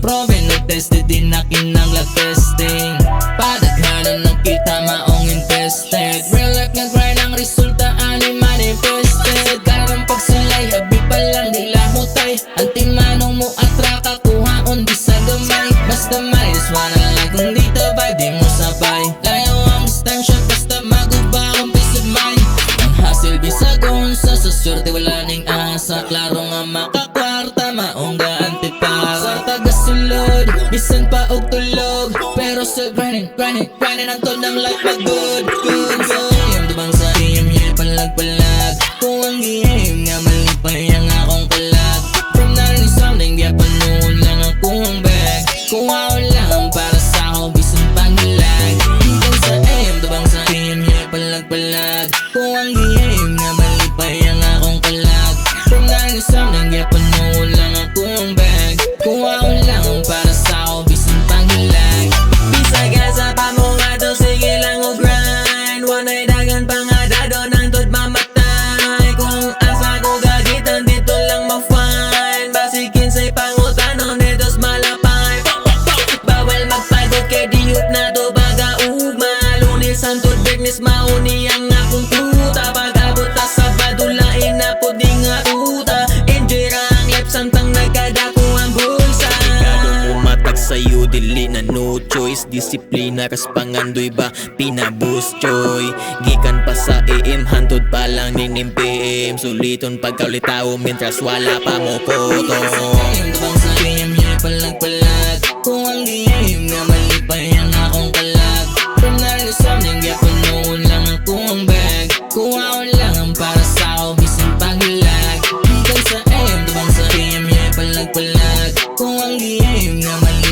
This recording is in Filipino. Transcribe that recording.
proven na tested din na kinanglag testing. Padaghanan ng kita maong invested. Real life nga grind ang resulta ani manifested. Karang pagsilay habi pa lang di lahutay. Antimanong mo atraka kuhaon di sa gamay. Basta may iswana lang kung dito vibe di mo sabay. Layo ang distansya basta maguba ang peace of mind. Ang hasil bisagon sa swerte wala ning asa. Klaro nga makakwarta maong antipara. Sa tagasulod bisan pa og tulog pero still grinding ang tol ng life mag good. Yung dubang sa iyam yun palag kung ang game nga malipay ang akong kalag. From narinig something di panuon lang akong bag. Kuhaon lang para sa ako bisan pangilag. Hanggang sa iyam dubang sa iyam yun palag kung ang game nga malipay ang akong kalag. From narinig something di panuon lang akong bag. Kuhaon lang para sa ako bisan pangilag. Bisag sa pamunga sige lang o grind. Wanay dagan pangadado ng tod mamatay. Kung asa ko gagitan dito lang ma-find. Basikin sa'y pangutanon ditos malapay. Bawal magpagod kay diyot na to baga ugma. Lunes ang tod Bernes mauni ang akong tuta. Pag-abot ta Sabado lain na po di nga tuta. Enjoy rang life samtang nagkadako ang bulsa. Matag sa'yo dili na no choice. Disiplina ras pangandoy ba pinaboost choy. Gikan pa sa AM hantod pa lang ning PM. Suliton pagkaulitaw mientras wala pa mo koto. Yung dubang sa iyam yun palag kung ang game nga malipay ang akong kalag. From narinig something di panuon lang akong bag. Kuhaon lang para sa ako bisan paghilag. Hanggang sa iyam dubang sa iyam yun palag kung ang game nga malipay